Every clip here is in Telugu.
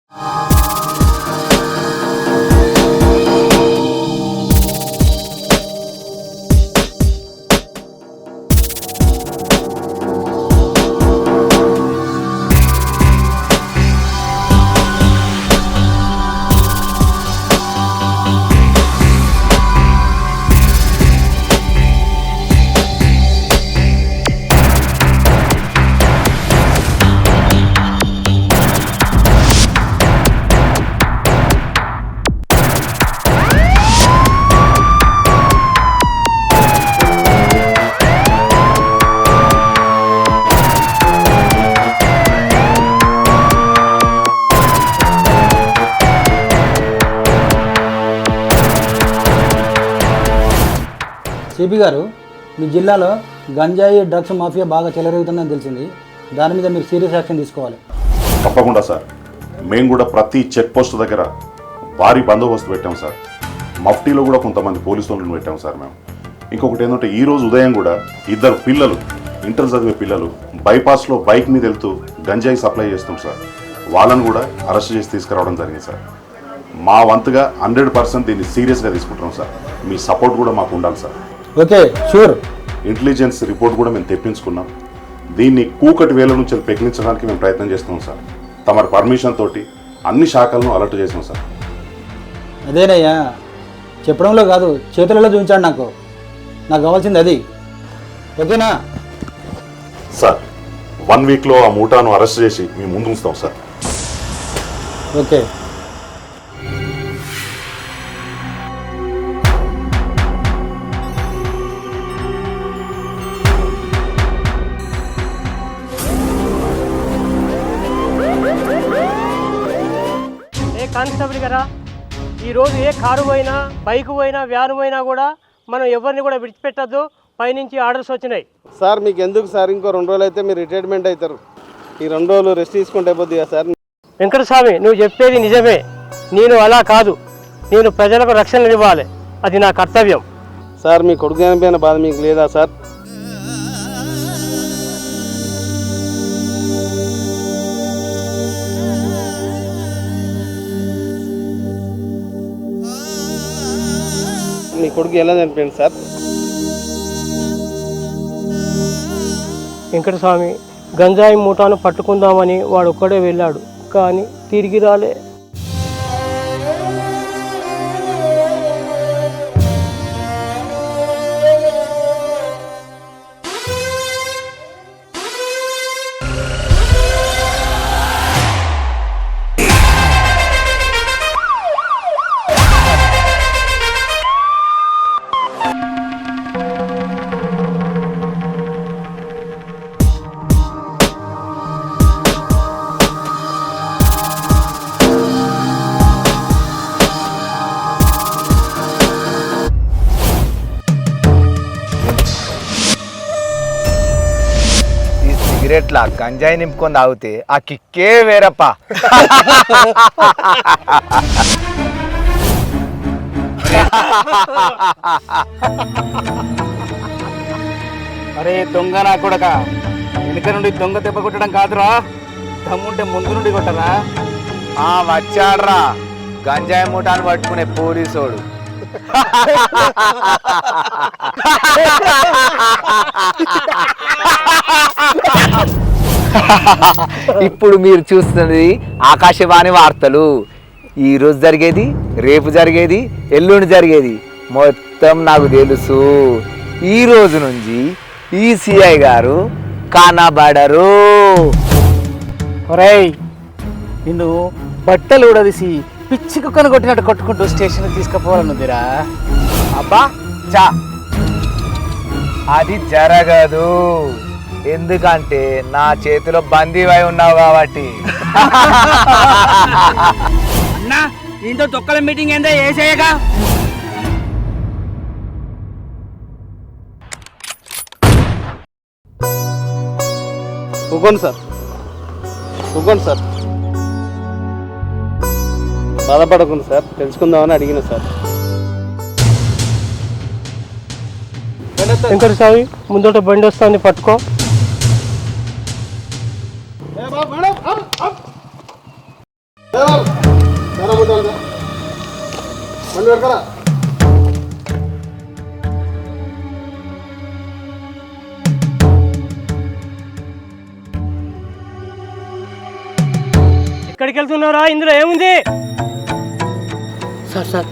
సిపి గారు, మీ జిల్లాలో గంజాయి డ్రగ్స్ మాఫియా బాగా చెలరేగుతుందని తెలిసింది. దాని మీద మీరు సీరియస్ యాక్షన్ తీసుకోవాలి. తప్పకుండా సార్. మేము కూడా ప్రతి చెక్ పోస్ట్ దగ్గర భారీ బందోబస్తు పెట్టాం సార్. మఫ్టీలో కూడా కొంతమంది పోలీసులను పెట్టాం సార్ మేము. ఇంకొకటి ఏంటంటే ఈరోజు ఉదయం కూడా 2 పిల్లలు, ఇంటర్ చదివే పిల్లలు బైపాస్లో బైక్ మీద వెళ్తూ గంజాయి సప్లై చేస్తాం సార్. వాళ్ళను కూడా అరెస్ట్ చేసి తీసుకురావడం జరిగింది సార్. మా వంతుగా 100% దీన్ని సీరియస్గా తీసుకుంటున్నాం సార్. మీ సపోర్ట్ కూడా మాకు ఉండాలి sir. Okay, sure. Intelligence report కూడా మేము తెప్పించుకున్నాం. దీన్ని కూకటి వేల నుంచి పెకిలించడానికి మేము ప్రయత్నం చేస్తున్నాం సార్. తమరి పర్మిషన్ తోటి అన్ని శాఖలను అలర్ట్ చేసాం సార్. అదేనయ్యా, చెప్పడంలో కాదు చేతులలో చూపించాడు. నాకు కావాల్సింది అది. ఓకేనా సార్? 1 వీక్లో ఆ మూటాను అరెస్ట్ చేసి మేము ముందు ఉంచుతాం సార్. ఓకే. కానిస్టేబుల్ గారా, ఈరోజు ఏ కారు పోయినా, బైక్ పోయినా, వ్యాన్ పోయినా కూడా మనం ఎవరిని కూడా విడిచిపెట్టద్దు. పైనుంచి ఆర్డర్స్ వచ్చినాయి సార్. మీకు ఎందుకు సార్? ఇంకో 2 రోజులు అయితే మీరు రిటైర్మెంట్ అవుతారు. ఈ 2 రోజులు రెస్ట్ తీసుకుంటే అయిపోద్ది కదా సార్. వెంకటస్వామి, నువ్వు చెప్పేది నిజమే. నేను అలా కాదు, నేను ప్రజలకు రక్షణ ఇవ్వాలి. అది నా కర్తవ్యం. సార్, మీ కొడుకు చనిపోయిన బాధ మీకు లేదా సార్? మీ కొడుకు ఎలా చనిపోయింది సార్? వెంకటస్వామి, గంజాయి మూటాను పట్టుకుందామని వాడు ఒక్కడే వెళ్ళాడు, కానీ తిరిగి రాలే. సిగరెట్లా గంజాయి నింపుకొని తాగితే ఆ కిక్కే వేరప్ప. అరే దొంగ నా కొడక, వెనుక నుండి దొంగ దెబ్బ కొట్టడం కాదురా, దమ్ముంటే ముందు నుండి కొట్టరా. వచ్చాడ్రా గంజాయి మూటాను పట్టుకునే పోలీసోడు. ఇప్పుడు మీరు చూస్తున్నది ఆకాశవాణి వార్తలు. ఈరోజు జరిగేది, రేపు జరిగేది, ఎల్లుండి జరిగేది మొత్తం నాకు తెలుసు. ఈ రోజు నుంచి ఈ సిఐ గారు కనబడరు. ఒరేయ్, నిన్ను బట్టలు ఉడదీసి పిచ్చి కుక్కను కొట్టినట్టు కొట్టుకుంటూ స్టేషన్కి తీసుకుపోవాలనుందిరా. అబ్బా చా, అది జరగదు. ఎందుకంటే నా చేతిలో బందీవై ఉన్నావు కాబట్టి. అన్నా, దీంతో తొక్కల మీటింగ్ ఏందో వేసేయగా. ఊకోండి సార్, ఊకోండి సార్. బాధపడకుండా సార్, తెలుసుకుందామని అడిగిన సార్. వెంకటస్వామి, ముందట బండి వస్తుంది, పట్టుకో. బండి పెడతారా? ఎక్కడికి వెళ్తున్నారా? ఇందులో ఏముంది? सर सर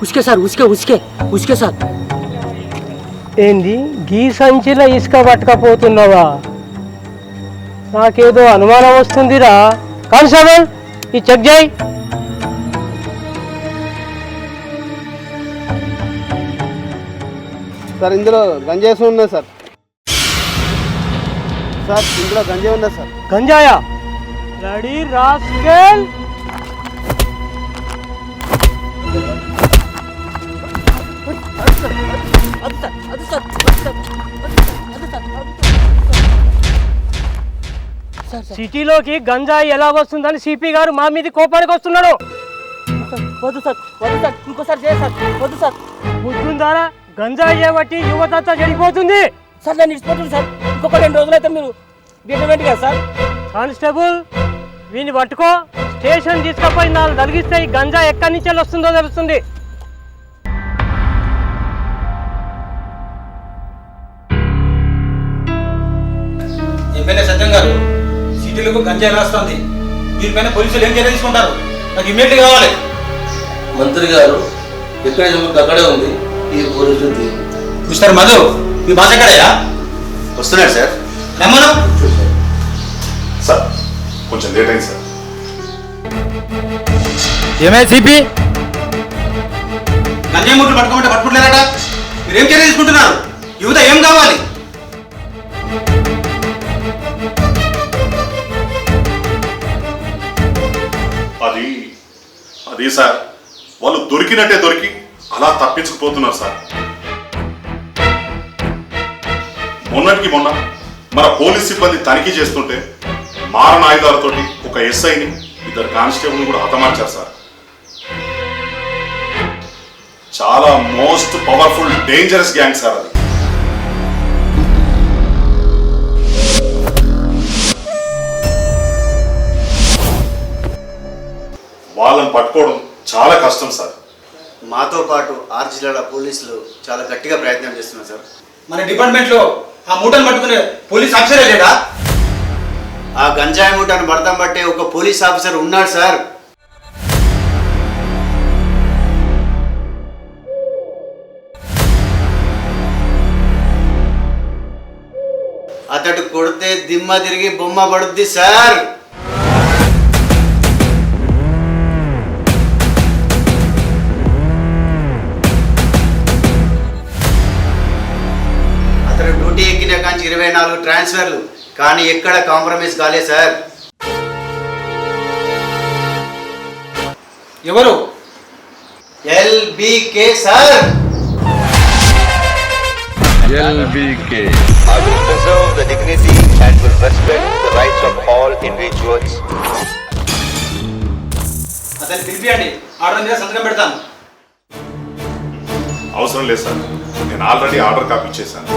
उसके सर उसके उसके उसके साथ ఏంది గీ సంచిలో ఇసుక పట్టుకపోతున్నావా? నాకేదో అనుమానం వస్తుందిరా. కానిస్టేబుల్ ఈ చెక్ చేయి. సార్ ఇందులో గంజాయి ఉన్నది సార్. సార్ ఇందులో గంజాయి ఉన్నది సార్. గంజాయా? Ready rascal. సిటీలోకి గంజాయి ఎలా వస్తుందని సిపి గారు మా మీద కోపానికి వస్తున్నాడు. వద్దు సార్ వద్దు సార్ ఇంకోసారి చేయ సార్ వద్దు సార్ బుద్ధుందారా? గంజాయి చేయబట్టి యువతంతా చెడిపోతుంది. సార్ నేను ఇచ్చిపోతుంది సార్ ఇంకొక 2 రోజులు అయితే మీరు రిటైర్మెంట్ కదా సార్. కానిస్టేబుల్ వీని పట్టుకో. స్టేషన్ తీసుకపోయి 4 తలిగిస్తే ఈ గంజా ఎక్కడి నుంచి వస్తుందో తెలుస్తుంది. ఎమ్మెల్యే సత్యం గారు, సిటీలకు గంజాయి రాస్తుంది. దీనిపైన పోలీసులు ఏం చర్య తీసుకుంటారు? నాకు ఇమ్మీడియట్ కావాలి. మంత్రి గారు ఎక్కడ జరుగుతుంది అక్కడే ఉంది ఈ పోలీసు. మిస్టర్ మధు, మీ బాస్ ఎక్కడయ్యా? వస్తున్నాడు సార్. రమ్మను. సార్ కొంచెం లేట్ అయింది సార్. ఏమే సిపి, గంజాయి ముట్లు పట్టుకోమంటే పట్టుకుంటారట. మీరేం చర్య తీసుకుంటున్నారు? యువత ఏం కావాలి? అది సార్, వాళ్ళు దొరికినట్టే దొరికి అలా తప్పించుకుపోతున్నారు సార్. మొన్నటికి మొన్న మన పోలీస్ సిబ్బంది తనిఖీ చేస్తుంటే మారణ ఆయుధాలతోటి ఒక ఎస్ఐని 2 కానిస్టేబుల్ని కూడా హతమార్చారు సార్. చాలా most powerful dangerous gang sir అది. వాళ్ళని పట్టుకోవడం చాలా కష్టం సార్. మాతో పాటు 6 జిల్లాల పోలీసులు చాలా గట్టిగా ప్రయత్నం చేస్తున్నారు సార్. మన డిపార్ట్మెంట్లో ఆ మూటను పట్టుకునే పోలీస్ ఆఫీసరే లేడా? ఆ గంజాయి మూటను పడతాం బట్టే ఒక పోలీస్ ఆఫీసర్ ఉన్నాడు సార్. అతడు కొడితే దిమ్మ తిరిగి బొమ్మ పడుద్ది సార్. అతను డ్యూటీ ఎక్కిన కాంచి 24 ట్రాన్స్ఫర్లు, కానీ ఎక్కడ కాంప్రమైజ్ కాలే సార్. ఎవరు? ఎల్బీకే sir. LBK. I will preserve the dignity and will respect the rights of all individuals. అతన్ని పిలిపియండి. ఆర్డర్ మీద సంతకం పెడతాను. అవసరం లేదు సార్, నేను ఆల్రెడీ ఆర్డర్ కాపీ ఇచ్చేసాను.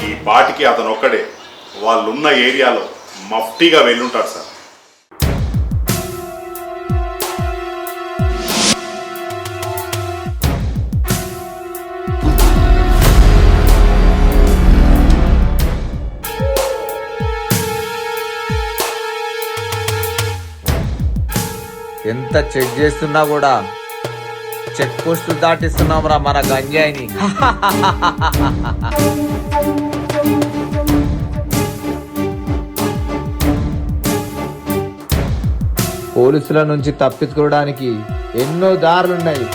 ఈ పాటికి అతను ఒక్కడే వాళ్ళున్న ఏరియాలో మఫ్టీగా వెళ్ళుంటాడు సార్. ఎంత చెక్ చేస్తున్నా కూడా చెక్ పోస్ట్ దాటిస్తున్నాం రా మన గంజాయిని. పోలీసుల నుంచి తప్పించుకోవడానికి ఎన్నో దారులున్నాయి.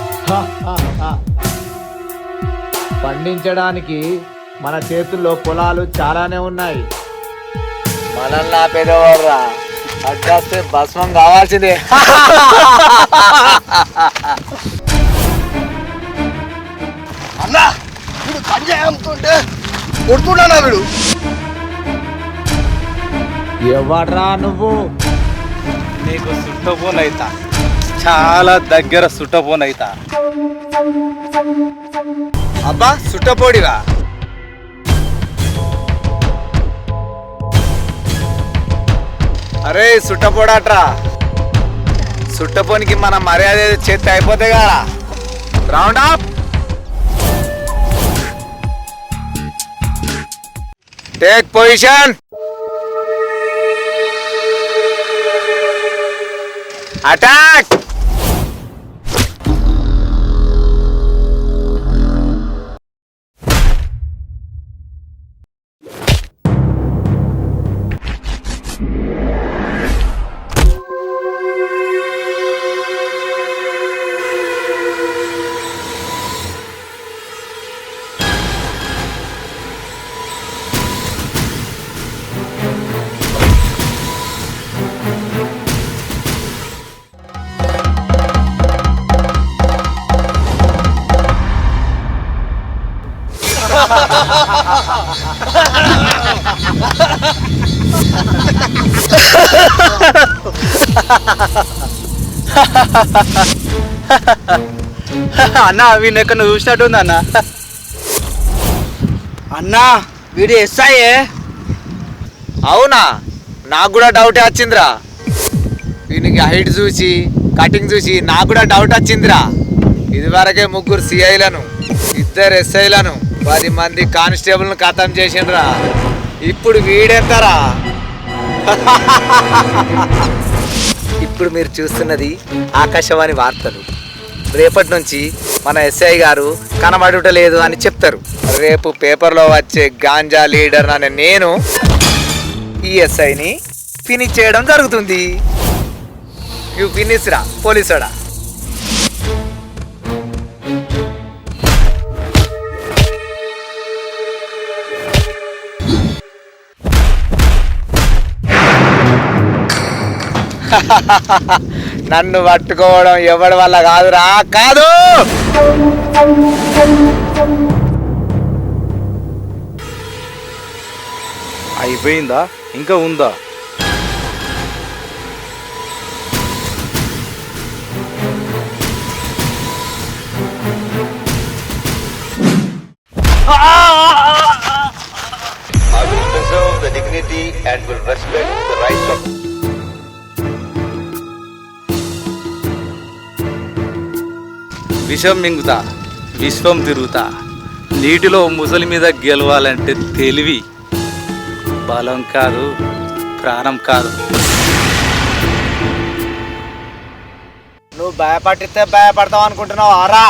పండించడానికి మన చేతుల్లో పొలాలు చాలానే ఉన్నాయి. మనల్ని ఆపేదేవర్రా, అడ్డాస్తే భస్మం కావాల్సిందే. అన్నా వీడు గంజాయి అమ్ముతుంటే కొడుతున్నానా వీడు? ఎవడ్రా నువ్వు? నీకు సుట్టపోన్ అయితా, చాలా దగ్గర సుట్టపోన్ అయితా. అబ్బా సుట్టపోడివా? అరే సుట్టపోడాట్రా, సుట్టపోనికి మన మర్యాద చేతి అయిపోతే కదా. Round up, take position, attack. అన్న వీడిని ఎక్కడ చూసినట్టుంది అన్న. అన్నా వీడి ఎస్ఐ. అవునా, నాకు కూడా డౌటే వచ్చిందిరా. వీనికి హైట్ చూసి కటింగ్ చూసి నాకు కూడా డౌట్ వచ్చిందిరా. ఇదివరకే 3 సిఐలను 2 ఎస్ఐలను 10 మంది కానిస్టేబుల్ను ఖతం చేసిండ్రా. ఇప్పుడు వీడెంతరా? ఇప్పుడు మీరు చూస్తున్నది ఆకాశవాణి వార్తలు. రేపటి నుంచి మన ఎస్ఐ గారు కనబడుటలేదు అని చెప్తారు. రేపు పేపర్లో వచ్చే గాంజా లీడర్ అనే నేను ఈ ఎస్ఐని ఫినిష్ చేయడం జరుగుతుంది. యూ ఫినిష్ రా పోలీసుడా. నన్ను పట్టుకోవడం ఎవడి వల్ల కాదురా, కాదు. అయిపోయిందా ఇంకా ఉందా? I will preserve the dignity and will respect the rights of విషం మింగుతా, విశ్వం తిరుగుతా. నీటిలో ముసలి మీద గెలవాలంటే తెలివి, బలం కాదు, ప్రాణం కాదు. నువ్వు భయపడితే భయపడతావు అనుకుంటున్నావు ఆరా?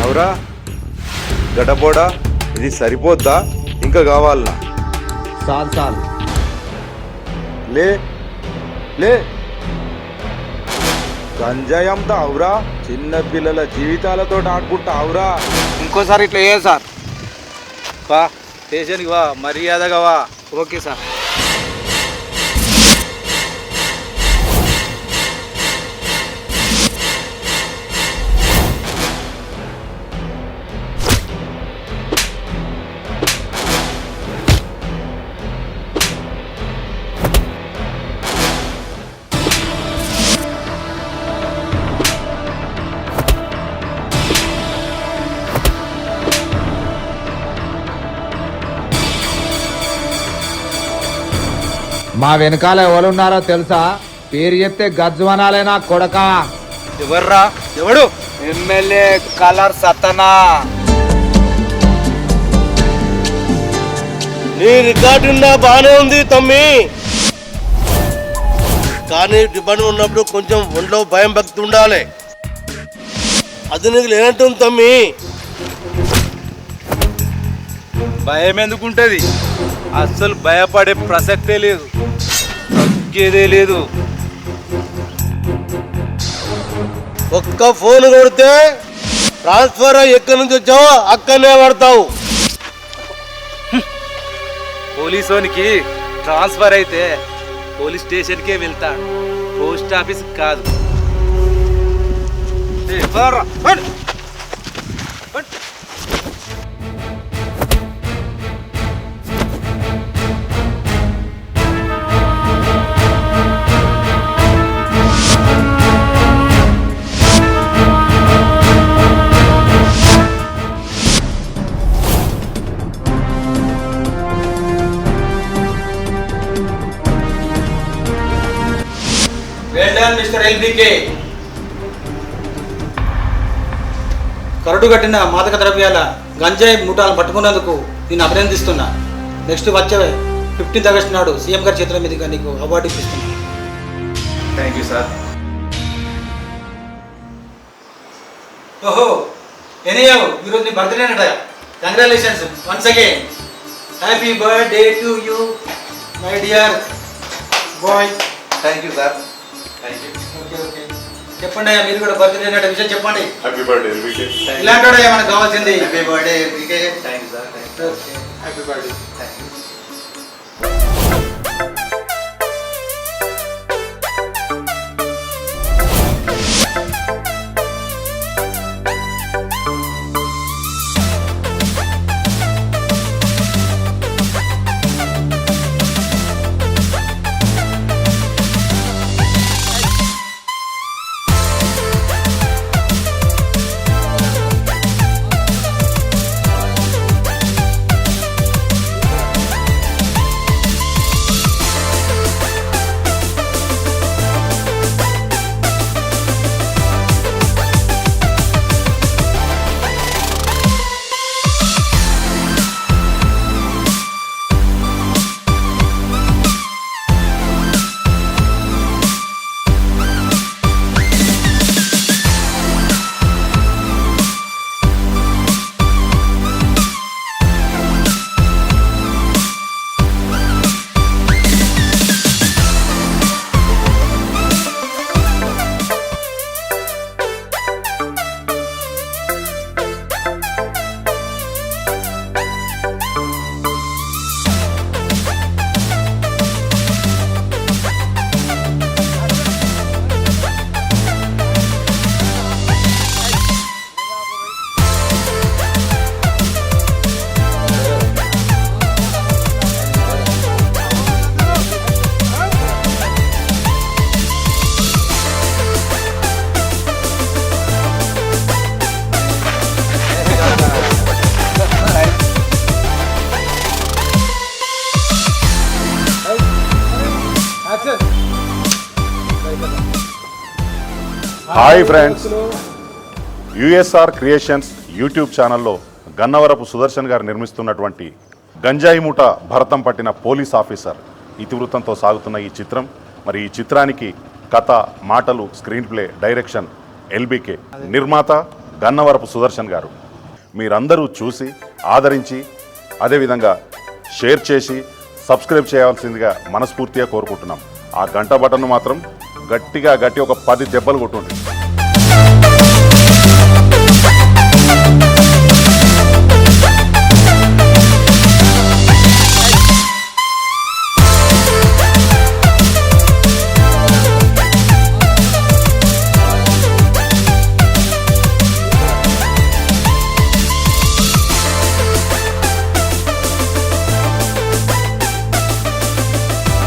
అవురా గడబోడా, ఇది సరిపోద్దా ఇంకా కావాలనా? చాలు లే లే, గంజాయి అమ్ముతా అవురా? చిన్న పిల్లల జీవితాలతో ఆడుకుంటా అవురా? ఇంకోసారి ఇట్లా ఏ సార్ వా, స్టేషన్కి వా, మర్యాదగా వా. Okay sir. మా వెనకాల ఎవరున్నారో తెలుసా? పేరు చెప్తే గజ్జువనాలే నా కొడక. ఎవర్రా? ఎవడు? ఎమ్మెల్యే కలర్ సతనా. నీ రికార్డు బాగానే ఉంది తమ్మి, కానీ డిమాండ్ ఉన్నప్పుడు కొంచెం ఒంట్లో భయం భక్తి ఉండాలి. అది నీకు లేనట్టుంది తమ్మి. భయం ఎందుకుంటది? అస్సలు భయపడే ప్రసక్తే లేదు, తగ్గేదే లేదు. ఒక్క ఫోన్ కొడితే ట్రాన్స్ఫర్ ఎక్కడి నుంచి వచ్చావో అక్కడనే పడతావు. పోలీసోనికి ట్రాన్స్ఫర్ అయితే పోలీస్ స్టేషన్కే వెళ్తాడు, పోస్ట్ ఆఫీస్ కాదు. మిస్టర్ ఎల్బీకే, కరడు కట్టిన మాదక ద్రవ్యాల గంజాయి ముఠాలను పట్టుకున్నందుకు నేను అభినందిస్తున్నా. నెక్స్ట్ వచ్చే 15th ఆగస్టు నాడు సీఎం గారి చేతుల మీదుగా నీకు అవార్డు ఇప్పిస్తున్నా. Thank you sir. ఓహో ఎనీయావు, ఈరోజు నీ బర్త్డే అన్నట. Congratulations once again. Happy birthday to you my dear boy. Thank you sir. Okay okay, చెప్పండి అయ్యా, మీరు కూడా బర్త్డే అనే విషయం చెప్పండి. Happy birthday LBK. ఇలాంటి మనకు కావాల్సింది. Happy birthday LBK. Thank you sir. Okay, happy birthday. Thank you. Hi friends, USR creations YouTube ఛానల్లో గన్నవరపు సుదర్శన్ గారు నిర్మిస్తున్నటువంటి గంజాయి మూట భరతం పట్టిన పోలీస్ ఆఫీసర్ ఇతివృత్తంతో సాగుతున్న ఈ చిత్రం. మరి ఈ చిత్రానికి కథ, మాటలు, స్క్రీన్ ప్లే, డైరెక్షన్ ఎల్బీకే, నిర్మాత గన్నవరపు సుదర్శన్ గారు. మీరందరూ చూసి ఆదరించి అదేవిధంగా షేర్ చేసి సబ్స్క్రైబ్ చేయాల్సిందిగా మనస్ఫూర్తిగా కోరుకుంటున్నాం. ఆ గంట బటన్ను మాత్రం గట్టి ఒక 10 దెబ్బలు కొట్టుండి.